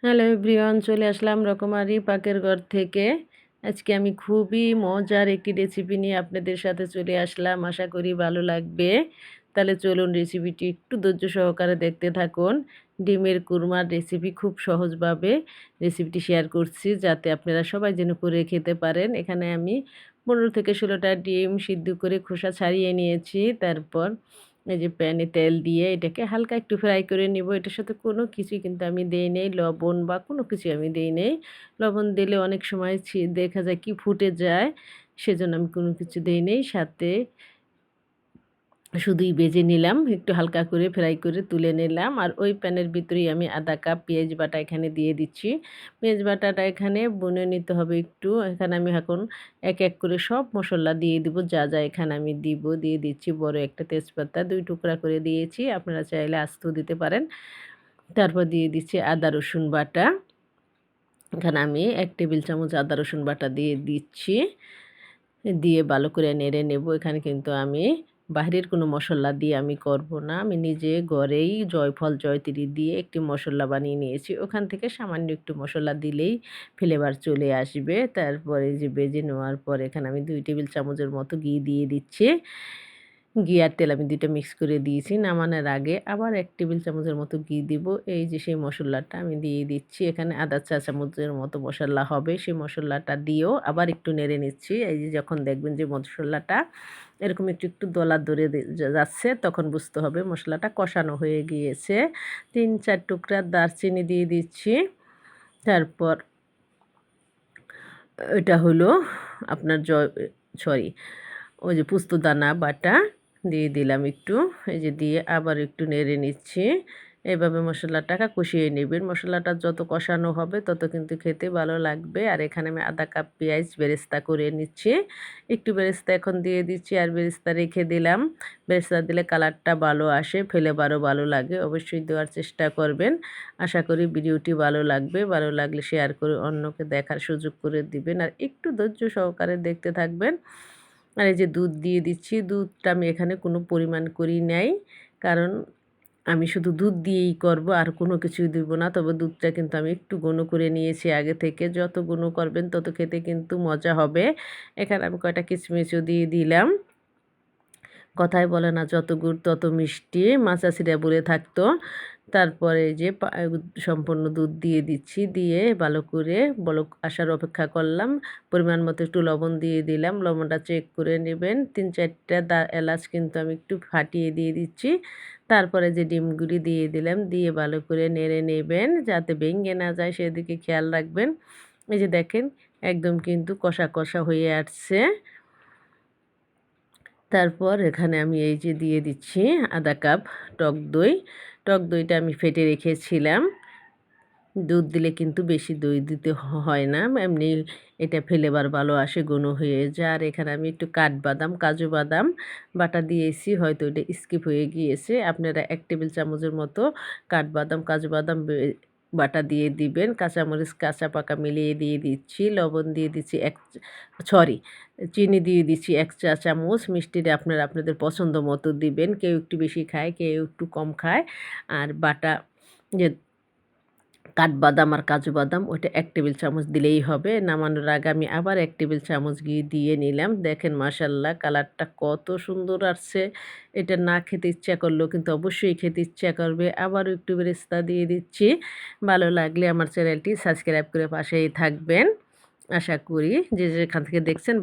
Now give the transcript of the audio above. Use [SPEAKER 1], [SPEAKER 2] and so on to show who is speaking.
[SPEAKER 1] Hello everyone, চলে আসলাম রকমারি পাকের ঘর থেকে। আজকে আমি খুবই মজার একটি রেসিপি নিয়ে আপনাদের সাথে চলে আসলাম। আশা করি ভালো লাগবে। তাহলে চলুন রেসিপিটি একটু ধৈর্য সহকারে দেখতে থাকুন। ডিমের কুরমার রেসিপি খুব সহজভাবে রেসিপিটি শেয়ার করছি, যাতে আপনারা সবাই যেন করে খেতে পারেন। এখানে আমি 15 থেকে 16টা ডিম সিদ্ধ করে খোসা ছাড়িয়ে নিয়েছি। তারপর এই যে প্যানে তেল দিয়ে এটাকে হালকা একটু ফ্রাই করে নিব। এটার সাথে কোনো কিছুই কিন্তু আমি দেই নাই, লবণ বা কোনো কিছুই আমি দেই নাই। লবণ দিলে অনেক সময় দেখা যায় কি ফুটে যায়, সেজন্য আমি কোনো কিছু দেই নাই। সাথে শুধুই ভেজে নিলাম, একটু হালকা করে ফ্রাই করে তুলে নিলাম। আর ওই প্যানের ভিতরেই আমি আধা কাপ পেঁয়াজ বাটা এখানে দিয়ে দিচ্ছি। পেঁয়াজ বাটাটা এখানে বুনে নিতে হবে একটু। এখানে আমি এখন এক এক করে সব মসলা দিয়ে দিব, যা যা এখানে আমি দিয়ে দিচ্ছি বড় একটা তেজপাতা 2 টুকরা করে দিয়েছি, আপনারা চাইলে আস্ত দিতে পারেন। তারপর দিয়ে দিচ্ছি আদা রসুন বাটা। এখানে আমি 1 টেবিল চামচ আদা রসুন বাটা দিয়ে দিচ্ছি। দিয়ে ভালো করে নেড়ে নেব। এখানে কিন্তু আমি বাহিরের কোনো মসলা দিয়ে আমি করব না। আমি নিজে ঘরেই জয়ফল, জয়তিরি দিয়ে একটি মসলা বানিয়ে নিয়েছি। ওখান থেকে সামান্য একটু মসলা দিলেই ফ্লেভার চলে আসবে। তারপরে যে ভেজে নেওয়ার পর এখানে আমি 2 টেবিল চামচের মতো ঘি দিয়ে দিচ্ছি। ঘি আর তেল আমি ২ টা মিক্স করে দিয়েছি। নামানোর আগে আবার ১ টেবিল চামচের মতো ঘি দিব। এই যে সেই মসলাটা আমি দিয়ে দিচ্ছি। এখানে আধা চা চামচের মতো মসলা হবে। সেই মসলাটা দিয়েও আবার একটু নেড়ে নিচ্ছি। এই যে যখন দেখবেন যে মসলাটা এরকম একটু, একটু দলা ধরে যাচ্ছে, তখন বুঝতে হবে মসলাটা কষানো হয়ে গিয়েছে। ৩-৪ টুকরা দারচিনি দিয়ে দিচ্ছি। তারপর এটা হলো আপনার সরি, ওই যে পোস্তদানা বাটা দিয়ে দিলাম একটু। এই যে দিয়ে আবার একটু নেড়ে নিচ্ছি। এভাবে মশলাটাকে কষিয়ে নেবেন। মশলাটা যত কষানো হবে তত কিন্তু খেতে ভালো লাগবে। আর এখানে আমি আধা কাপ পেঁয়াজ বেরেস্তা করে নিচ্ছি। একটু বেরেস্তা এখন দিয়ে দিচ্ছি আর বেরেস্তা রেখে দিলাম। বেরেস্তা দিলে কালারটা ভালো আসে, ফ্লেভারও ভালো লাগে। অবশ্যই দেওয়ার চেষ্টা করবেন। আশা করি ভিডিওটি ভালো লাগবে। ভালো লাগলে শেয়ার করে অন্যকে দেখার সুযোগ করে দিবেন। আর একটু ধৈর্য সহকারে দেখতে থাকবেন। আর এই যে দুধ দিয়ে দিচ্ছি। দুধটা আমি এখানে কোনো পরিমাণ করি নাই। কারণ আমি শুধু দুধ দিয়েই করব, আর কোনো কিছুই দিব না। তবে দুধটা কিন্তু আমি একটু ঘন করে নিয়েছি আগে থেকে। যত ঘন করবেন তত খেতে কিন্তু মজা হবে। এখানে আমি কয়টা কিশমিশও দিয়ে দিলাম। কথায় বলে না, যত গুড় তত মিষ্টি, মাছাছিরা বলে থাকতো। তারপরে এই যে সম্পূর্ণ দুধ দিয়ে দিচ্ছি। দিয়ে ভালো করে বলক আসার অপেক্ষা করলাম। পরিমাণ মতো একটু লবণ দিয়ে দিলাম। লবণটা চেক করে নেবেন। 3-4টা এলাচ কিন্তু আমি একটু ফাটিয়ে দিয়ে দিচ্ছি। তারপরে যে ডিমগুলি দিয়ে দিলাম। দিয়ে ভালো করে নেড়ে নেবেন, যাতে ভেঙে না যায় সেদিকে খেয়াল রাখবেন। এই যে দেখেন, একদম কিন্তু কষা, কষা হয়ে আসছে। তারপর এখানে আমি এই যে দিয়ে দিচ্ছি আধা কাপ টক দই। টক দইটা আমি ফেটে রেখেছিলাম। দুধ দিলে কিন্তু বেশি দই দিতে হয় না। এমনি এটা ফ্লেভার ভালো আসে, ঘন হয়ে যায়। আর এখানে আমি একটু কাঠবাদাম, কাজু বাদাম বাটা দিয়েছি। হয়তো এটা স্কিপ হয়ে গিয়েছে। আপনারা ১ টেবিল চামচের মতো কাঠবাদাম, কাজু বাদাম বাটা দিয়ে দিবেন। কাঁচামরিচ কাঁচা পাকা মিলিয়ে দিয়ে দিচ্ছি। লবণ দিয়ে দিচ্ছি সরি, চিনি দিয়ে দিচ্ছি ১ চা চামচ। মিষ্টিটা আপনারা আপনাদের পছন্দ মতো দিবেন। কেউ একটু বেশি খায়, কেউ একটু কম খায়। আর বাটা যে কাঠবাদাম আর কাজু বাদাম ওইটা ১ টেবিল চামচ দিলেই হবে। নামানোর আগে আমি আবার ১ টেবিল চামচ ঘি দিয়ে নিলাম। দেখেন মাশাআল্লাহ কালারটা কত সুন্দর আসছে। এটা না খেতে ইচ্ছা করলেও কিন্তু অবশ্যই খেতে ইচ্ছা করবে। আবারও একটু বেরেস্তা দিয়ে দিচ্ছি। ভালো লাগলে আমার চ্যানেলটি সাবস্ক্রাইব করে পাশেই থাকবেন। আশা করি যে যেখান থেকে দেখছেন